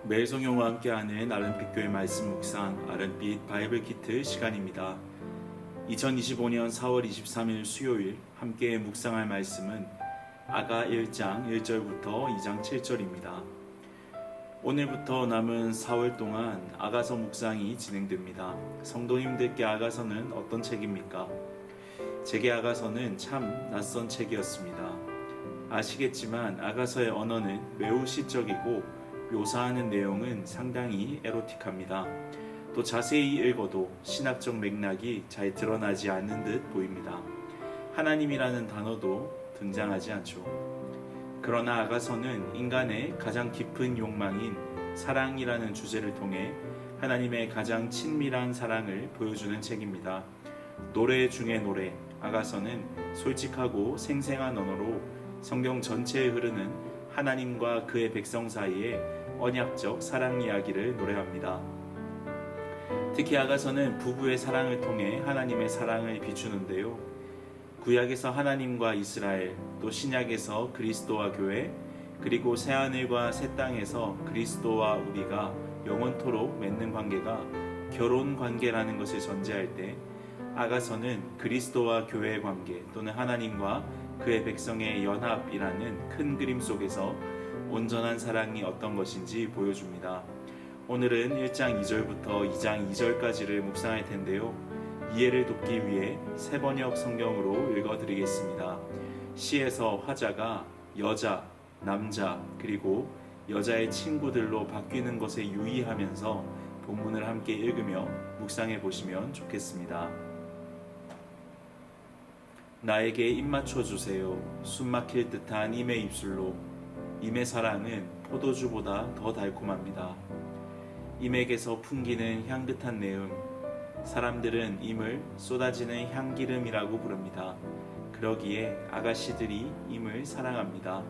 매일 성경과 함께하는 아름빛교회 말씀 묵상 아름빛 바이블 키트 시간입니다. 2025년 4월 23일 수요일 함께 묵상할 말씀은 아가 1장 1절부터 2장 7절입니다. 오늘부터 남은 4월 동안 아가서 묵상이 진행됩니다. 성도님들께 아가서는 어떤 책입니까? 제게 아가서는 참 낯선 책이었습니다. 아시겠지만 아가서의 언어는 매우 시적이고 묘사하는 내용은 상당히 에로틱합니다. 또 자세히 읽어도 신학적 맥락이 잘 드러나지 않는 듯 보입니다. 하나님이라는 단어도 등장하지 않죠. 그러나 아가서는 인간의 가장 깊은 욕망인 사랑이라는 주제를 통해 하나님의 가장 친밀한 사랑을 보여주는 책입니다. 노래 중의 노래, 아가서는 솔직하고 생생한 언어로 성경 전체에 흐르는 하나님과 그의 백성 사이에 언약적 사랑 이야기를 노래합니다. 특히 아가서는 부부의 사랑을 통해 하나님의 사랑을 비추는데요. 구약에서 하나님과 이스라엘, 또 신약에서 그리스도와 교회, 그리고 새하늘과 새 땅에서 그리스도와 우리가 영원토록 맺는 관계가 결혼 관계라는 것을 전제할 때 아가서는 그리스도와 교회의 관계 또는 하나님과 그의 백성의 연합이라는 큰 그림 속에서 온전한 사랑이 어떤 것인지 보여줍니다. 오늘은 1장 2절부터 2장 2절까지를 묵상할 텐데요. 이해를 돕기 위해 세번역 성경으로 읽어드리겠습니다. 시에서 화자가 여자, 남자, 그리고 여자의 친구들로 바뀌는 것에 유의하면서 본문을 함께 읽으며 묵상해 보시면 좋겠습니다. 나에게 입 맞춰주세요. 숨막힐 듯한 임의 입술로. 임의 사랑은 포도주보다 더 달콤합니다. 임에게서 풍기는 향긋한 내음. 사람들은 임을 쏟아지는 향기름이라고 부릅니다. 그러기에 아가씨들이 임을 사랑합니다.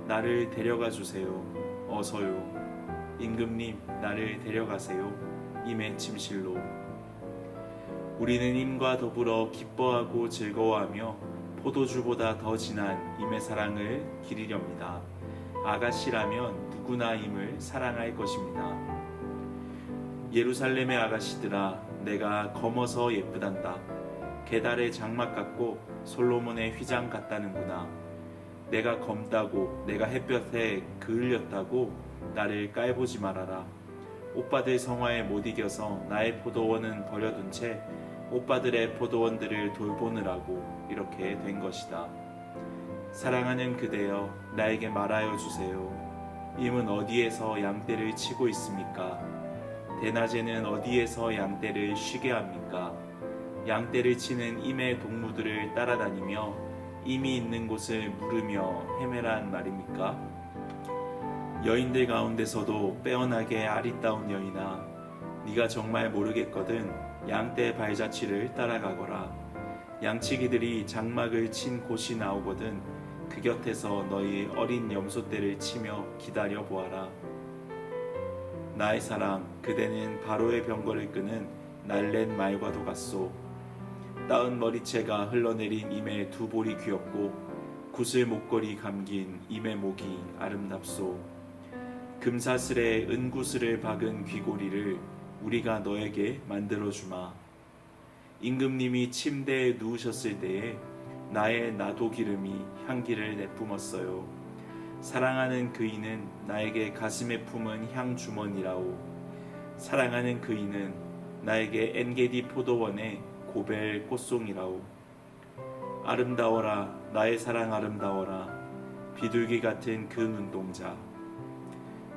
나를 데려가 주세요. 어서요. 임금님, 나를 데려가세요. 임의 침실로. 우리는 임과 더불어 기뻐하고 즐거워하며 포도주보다 더 진한 임의 사랑을 기리렵니다. 아가씨라면 누구나 임을 사랑할 것입니다. 예루살렘의 아가씨들아, 내가 검어서 예쁘단다. 게달의 장막 같고 솔로몬의 휘장 같다는구나. 내가 검다고 내가 햇볕에 그을렸다고 나를 깔보지 말아라. 오빠들 성화에 못 이겨서 나의 포도원은 버려둔 채 오빠들의 포도원들을 돌보느라고 이렇게 된 것이다. 사랑하는 그대여, 나에게 말하여 주세요. 임은 어디에서 양떼를 치고 있습니까? 대낮에는 어디에서 양떼를 쉬게 합니까? 양떼를 치는 임의 동무들을 따라다니며 임이 있는 곳을 물으며 헤매란 말입니까? 여인들 가운데서도 빼어나게 아리따운 여인아, 네가 정말 모르겠거든. 양떼 발자취를 따라가거라. 양치기들이 장막을 친 곳이 나오거든 그 곁에서 너희 어린 염소떼를 치며 기다려 보아라. 나의 사랑, 그대는 바로의 병거를 끄는 날랜 말과도 같소. 따은 머리채가 흘러내린 임의 두 볼이 귀엽고 구슬 목걸이 감긴 임의 목이 아름답소. 금사슬에 은구슬을 박은 귀고리를 우리가 너에게 만들어주마. 임금님이 침대에 누우셨을 때에 나의 나도 기름이 향기를 내뿜었어요. 사랑하는 그이는 나에게 가슴에 품은 향 주머니라오. 사랑하는 그이는 나에게 엔게디 포도원의 고벨 꽃송이라오. 아름다워라, 나의 사랑 아름다워라. 비둘기 같은 그 눈동자.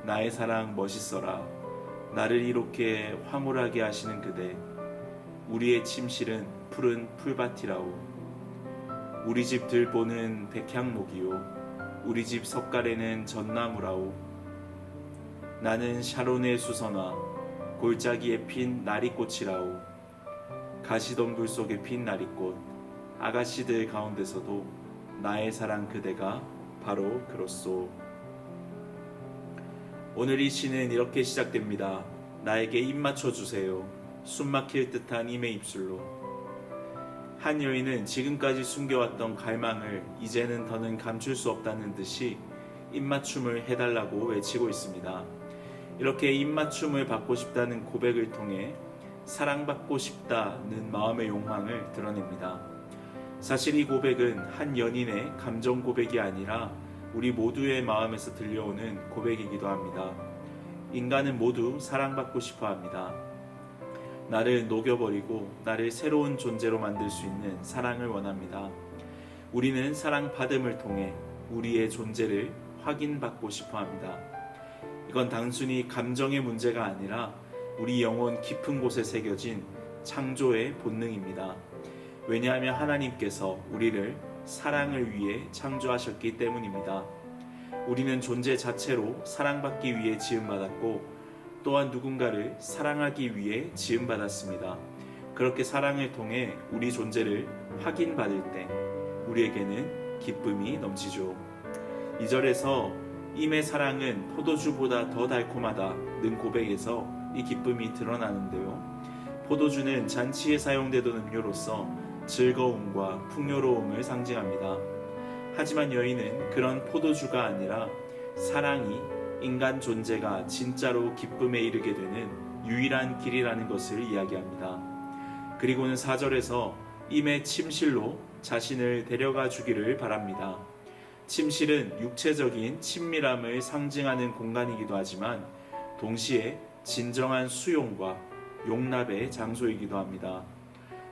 나의 사랑 멋있어라. 나를 이렇게 황홀하게 하시는 그대. 우리의 침실은 푸른 풀밭이라오. 우리 집 들보는 백향목이요. 우리 집 석가래는 전나무라오. 나는 샤론의 수선화, 골짜기에 핀 나리꽃이라오. 가시덤불 속에 핀 나리꽃. 아가씨들 가운데서도 나의 사랑 그대가 바로 그렇소. 오늘 이 시는 이렇게 시작됩니다. 나에게 입 맞춰주세요. 숨막힐 듯한 임의 입술로. 한 여인은 지금까지 숨겨왔던 갈망을 이제는 더는 감출 수 없다는 듯이 입맞춤을 해달라고 외치고 있습니다. 이렇게 입맞춤을 받고 싶다는 고백을 통해 사랑받고 싶다는 마음의 욕망을 드러냅니다. 사실 이 고백은 한 연인의 감정 고백이 아니라 우리 모두의 마음에서 들려오는 고백이기도 합니다. 인간은 모두 사랑받고 싶어 합니다. 나를 녹여버리고 나를 새로운 존재로 만들 수 있는 사랑을 원합니다. 우리는 사랑받음을 통해 우리의 존재를 확인받고 싶어 합니다. 이건 단순히 감정의 문제가 아니라 우리 영혼 깊은 곳에 새겨진 창조의 본능입니다. 왜냐하면 하나님께서 우리를 사랑을 위해 창조하셨기 때문입니다. 우리는 존재 자체로 사랑받기 위해 지음받았고 또한 누군가를 사랑하기 위해 지음받았습니다. 그렇게 사랑을 통해 우리 존재를 확인받을 때 우리에게는 기쁨이 넘치죠. 2절에서 임의 사랑은 포도주보다 더 달콤하다는 고백에서 이 기쁨이 드러나는데요. 포도주는 잔치에 사용되던 음료로서 즐거움과 풍요로움을 상징합니다. 하지만 여인은 그런 포도주가 아니라 사랑이 인간 존재가 진짜로 기쁨에 이르게 되는 유일한 길이라는 것을 이야기합니다. 그리고는 4절에서 임의 침실로 자신을 데려가 주기를 바랍니다. 침실은 육체적인 친밀함을 상징하는 공간이기도 하지만 동시에 진정한 수용과 용납의 장소이기도 합니다.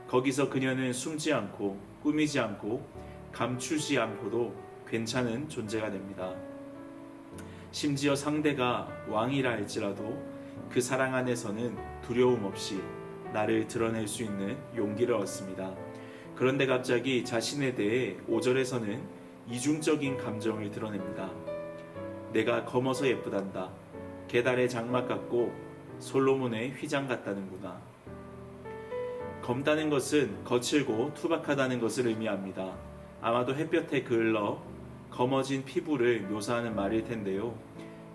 거기서 그녀는 숨지 않고 꾸미지 않고 감추지 않고도 괜찮은 존재가 됩니다. 심지어 상대가 왕이라 할지라도 그 사랑 안에서는 두려움 없이 나를 드러낼 수 있는 용기를 얻습니다. 그런데 갑자기 자신에 대해 5절에서는 이중적인 감정을 드러냅니다. 내가 검어서 예쁘단다. 계달의 장막 같고 솔로몬의 휘장 같다는구나. 검다는 것은 거칠고 투박하다는 것을 의미합니다. 아마도 햇볕에 그을러 검어진 피부를 묘사하는 말일 텐데요.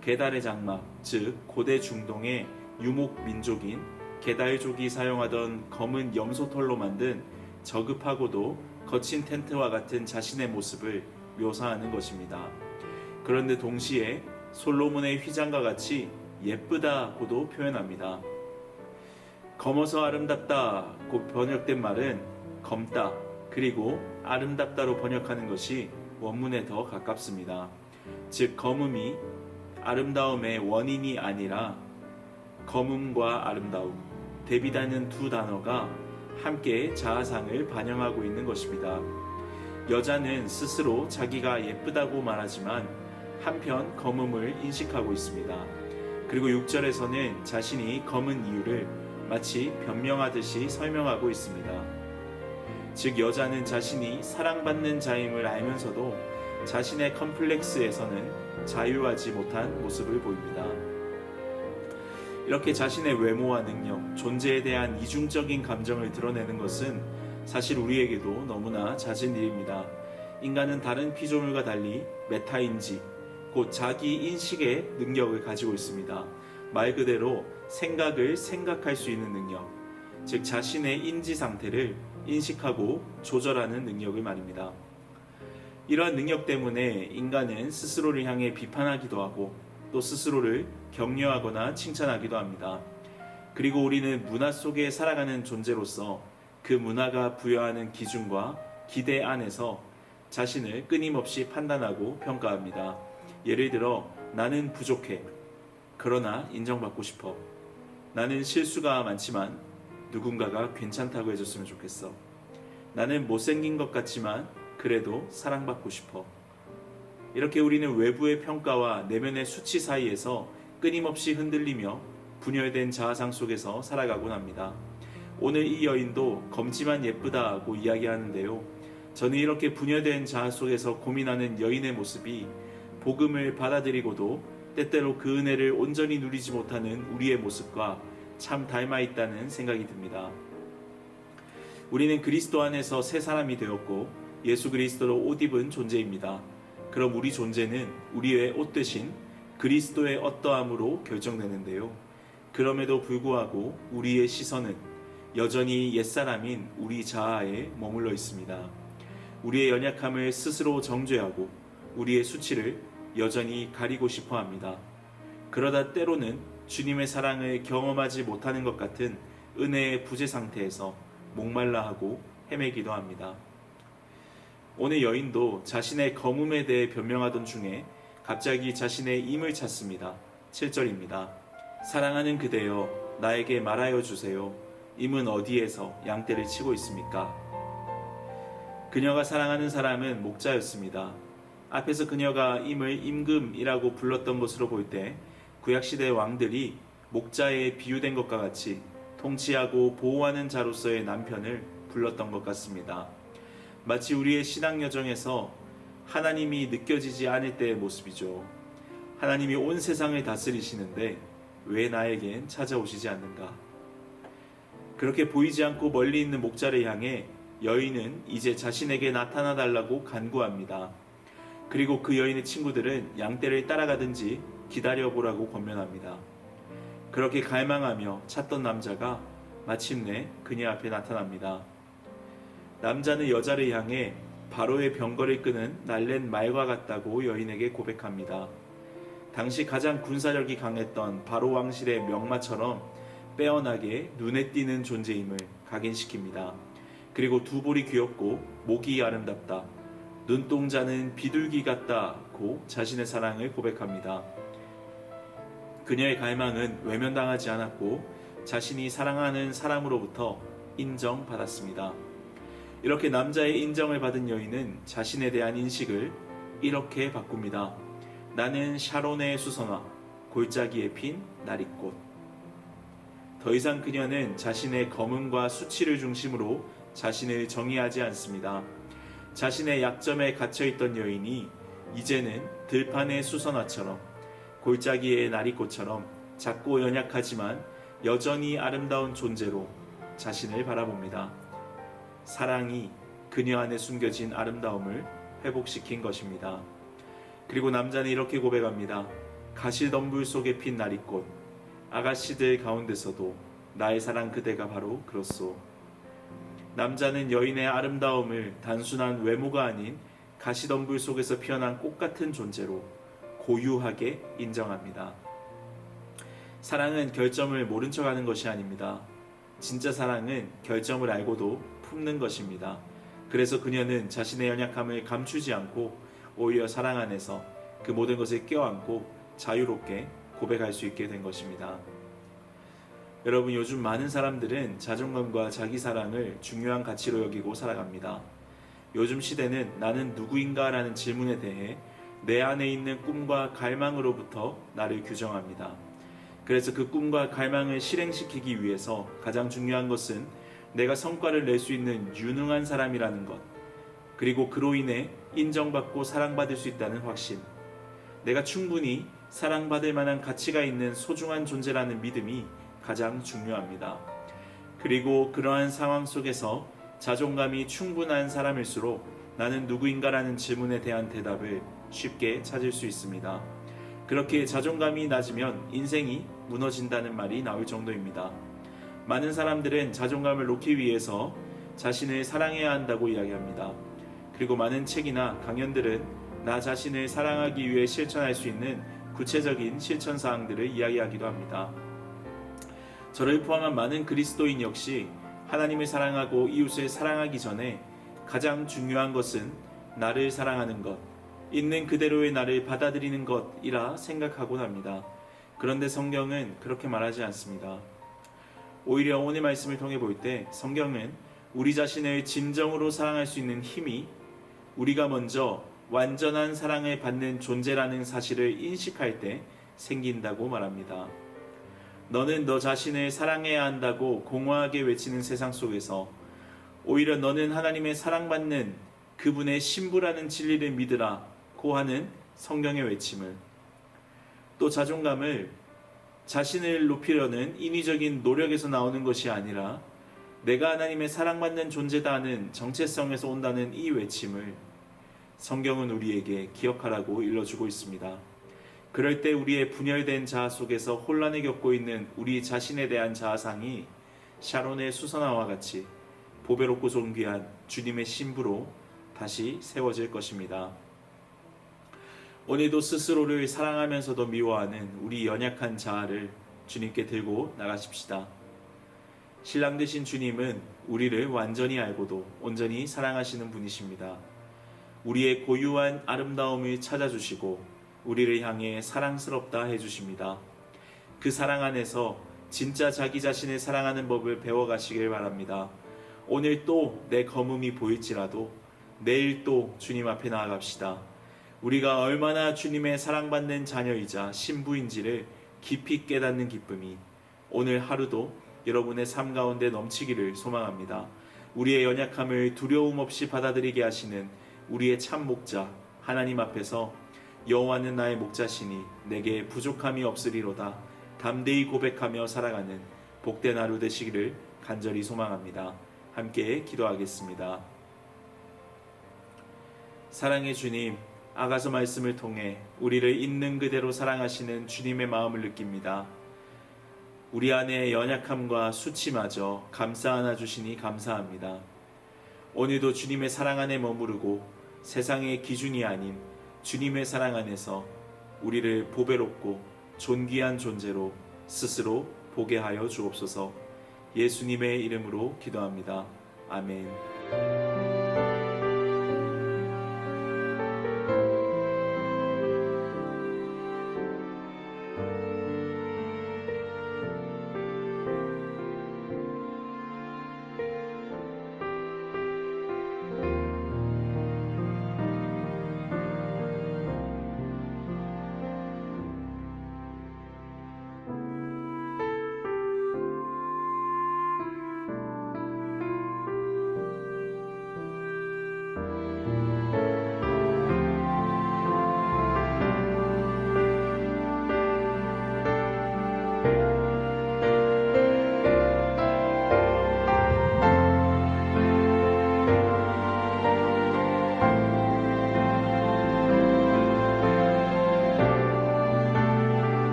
게달의 장막, 즉 고대 중동의 유목 민족인 게달족이 사용하던 검은 염소털로 만든 저급하고도 거친 텐트와 같은 자신의 모습을 묘사하는 것입니다. 그런데 동시에 솔로몬의 휘장과 같이 예쁘다고도 표현합니다. 검어서 아름답다고 번역된 말은 검다 그리고 아름답다로 번역하는 것이 원문에 더 가깝습니다. 즉 검음이 아름다움의 원인이 아니라 검음과 아름다움, 대비되는 두 단어가 함께 자아상을 반영하고 있는 것입니다. 여자는 스스로 자기가 예쁘다고 말하지만 한편 검음을 인식하고 있습니다. 그리고 6절에서는 자신이 검은 이유를 마치 변명하듯이 설명하고 있습니다. 즉 여자는 자신이 사랑받는 자임을 알면서도 자신의 컴플렉스에서는 자유하지 못한 모습을 보입니다. 이렇게 자신의 외모와 능력, 존재에 대한 이중적인 감정을 드러내는 것은 사실 우리에게도 너무나 잦은 일입니다. 인간은 다른 피조물과 달리 메타인지, 곧 자기 인식의 능력을 가지고 있습니다. 말 그대로 생각을 생각할 수 있는 능력, 즉 자신의 인지 상태를 인식하고 조절하는 능력을 말입니다. 이러한 능력 때문에 인간은 스스로를 향해 비판하기도 하고 또 스스로를 격려하거나 칭찬하기도 합니다. 그리고 우리는 문화 속에 살아가는 존재로서 그 문화가 부여하는 기준과 기대 안에서 자신을 끊임없이 판단하고 평가합니다. 예를 들어 나는 부족해. 그러나 인정받고 싶어. 나는 실수가 많지만 누군가가 괜찮다고 해줬으면 좋겠어. 나는 못생긴 것 같지만 그래도 사랑받고 싶어. 이렇게 우리는 외부의 평가와 내면의 수치 사이에서 끊임없이 흔들리며 분열된 자아상 속에서 살아가곤 합니다. 오늘 이 여인도 검지만 예쁘다고 이야기하는데요. 저는 이렇게 분열된 자아 속에서 고민하는 여인의 모습이 복음을 받아들이고도 때때로 그 은혜를 온전히 누리지 못하는 우리의 모습과 참 닮아있다는 생각이 듭니다. 우리는 그리스도 안에서 새 사람이 되었고 예수 그리스도로 옷 입은 존재입니다. 그럼 우리 존재는 우리의 옷 대신 그리스도의 어떠함으로 결정되는데요. 그럼에도 불구하고 우리의 시선은 여전히 옛사람인 우리 자아에 머물러 있습니다. 우리의 연약함을 스스로 정죄하고 우리의 수치를 여전히 가리고 싶어 합니다. 그러다 때로는 주님의 사랑을 경험하지 못하는 것 같은 은혜의 부재 상태에서 목말라 하고 헤매기도 합니다. 오늘 여인도 자신의 검음에 대해 변명하던 중에 갑자기 자신의 임을 찾습니다. 7절입니다. 사랑하는 그대여 나에게 말하여 주세요. 임은 어디에서 양떼를 치고 있습니까? 그녀가 사랑하는 사람은 목자였습니다. 앞에서 그녀가 임을 임금이라고 불렀던 것으로 볼 때 구약시대 왕들이 목자에 비유된 것과 같이 통치하고 보호하는 자로서의 남편을 불렀던 것 같습니다. 마치 우리의 신앙 여정에서 하나님이 느껴지지 않을 때의 모습이죠. 하나님이 온 세상을 다스리시는데 왜 나에겐 찾아오시지 않는가? 그렇게 보이지 않고 멀리 있는 목자를 향해 여인은 이제 자신에게 나타나 달라고 간구합니다. 그리고 그 여인의 친구들은 양떼를 따라가든지 기다려보라고 권면합니다. 그렇게 갈망하며 찾던 남자가 마침내 그녀 앞에 나타납니다. 남자는 여자를 향해 바로의 병거를 끄는 날랜 말과 같다고 여인에게 고백합니다. 당시 가장 군사력이 강했던 바로 왕실의 명마처럼 빼어나게 눈에 띄는 존재임을 각인시킵니다. 그리고 두 볼이 귀엽고 목이 아름답다. 눈동자는 비둘기 같다고 자신의 사랑을 고백합니다. 그녀의 갈망은 외면당하지 않았고 자신이 사랑하는 사람으로부터 인정받았습니다. 이렇게 남자의 인정을 받은 여인은 자신에 대한 인식을 이렇게 바꿉니다. 나는 샤론의 수선화, 골짜기에 핀 나리꽃. 더 이상 그녀는 자신의 검음과 수치를 중심으로 자신을 정의하지 않습니다. 자신의 약점에 갇혀있던 여인이 이제는 들판의 수선화처럼 골짜기의 나리꽃처럼 작고 연약하지만 여전히 아름다운 존재로 자신을 바라봅니다. 사랑이 그녀 안에 숨겨진 아름다움을 회복시킨 것입니다. 그리고 남자는 이렇게 고백합니다. 가시덤불 속에 핀 나리꽃, 아가씨들 가운데서도 나의 사랑 그대가 바로 그렇소. 남자는 여인의 아름다움을 단순한 외모가 아닌 가시덤불 속에서 피어난 꽃 같은 존재로 고유하게 인정합니다. 사랑은 결점을 모른 척하는 것이 아닙니다. 진짜 사랑은 결점을 알고도 품는 것입니다. 그래서 그녀는 자신의 연약함을 감추지 않고 오히려 사랑 안에서 그 모든 것을 껴안고 자유롭게 고백할 수 있게 된 것입니다. 여러분, 요즘 많은 사람들은 자존감과 자기 사랑을 중요한 가치로 여기고 살아갑니다. 요즘 시대는 나는 누구인가 라는 질문에 대해 내 안에 있는 꿈과 갈망으로부터 나를 규정합니다. 그래서 그 꿈과 갈망을 실행시키기 위해서 가장 중요한 것은 내가 성과를 낼 수 있는 유능한 사람이라는 것, 그리고 그로 인해 인정받고 사랑받을 수 있다는 확신, 내가 충분히 사랑받을 만한 가치가 있는 소중한 존재라는 믿음이 가장 중요합니다. 그리고 그러한 상황 속에서 자존감이 충분한 사람일수록 나는 누구인가라는 질문에 대한 대답을 쉽게 찾을 수 있습니다. 그렇게 자존감이 낮으면 인생이 무너진다는 말이 나올 정도입니다. 많은 사람들은 자존감을 놓기 위해서 자신을 사랑해야 한다고 이야기합니다. 그리고 많은 책이나 강연들은 나 자신을 사랑하기 위해 실천할 수 있는 구체적인 실천 사항들을 이야기하기도 합니다. 저를 포함한 많은 그리스도인 역시 하나님을 사랑하고 이웃을 사랑하기 전에 가장 중요한 것은 나를 사랑하는 것, 있는 그대로의 나를 받아들이는 것이라 생각하곤 합니다. 그런데 성경은 그렇게 말하지 않습니다. 오히려 오늘 말씀을 통해 볼 때 성경은 우리 자신을 진정으로 사랑할 수 있는 힘이 우리가 먼저 완전한 사랑을 받는 존재라는 사실을 인식할 때 생긴다고 말합니다. 너는 너 자신을 사랑해야 한다고 공허하게 외치는 세상 속에서 오히려 너는 하나님의 사랑받는 그분의 신부라는 진리를 믿으라고 하는 성경의 외침을, 또 자존감을 자신을 높이려는 인위적인 노력에서 나오는 것이 아니라 내가 하나님의 사랑받는 존재다 하는 정체성에서 온다는 이 외침을 성경은 우리에게 기억하라고 일러주고 있습니다. 그럴 때 우리의 분열된 자아 속에서 혼란을 겪고 있는 우리 자신에 대한 자아상이 샤론의 수선화와 같이 보배롭고 존귀한 주님의 신부로 다시 세워질 것입니다. 오늘도 스스로를 사랑하면서도 미워하는 우리 연약한 자아를 주님께 들고 나가십시다. 신랑 되신 주님은 우리를 완전히 알고도 온전히 사랑하시는 분이십니다. 우리의 고유한 아름다움을 찾아주시고 우리를 향해 사랑스럽다 해주십니다. 그 사랑 안에서 진짜 자기 자신을 사랑하는 법을 배워가시길 바랍니다. 오늘 또 내 검음이 보일지라도 내일 또 주님 앞에 나아갑시다. 우리가 얼마나 주님의 사랑받는 자녀이자 신부인지를 깊이 깨닫는 기쁨이 오늘 하루도 여러분의 삶 가운데 넘치기를 소망합니다. 우리의 연약함을 두려움 없이 받아들이게 하시는 우리의 참 목자 하나님 앞에서 여호와는 나의 목자시니 내게 부족함이 없으리로다 담대히 고백하며 살아가는 복된 하루 되시기를 간절히 소망합니다. 함께 기도하겠습니다. 사랑의 주님, 아가서 말씀을 통해 우리를 있는 그대로 사랑하시는 주님의 마음을 느낍니다. 우리 안에 연약함과 수치마저 감싸 안아주시니 감사합니다. 오늘도 주님의 사랑 안에 머무르고 세상의 기준이 아닌 주님의 사랑 안에서 우리를 보배롭고 존귀한 존재로 스스로 보게 하여 주옵소서. 예수님의 이름으로 기도합니다. 아멘.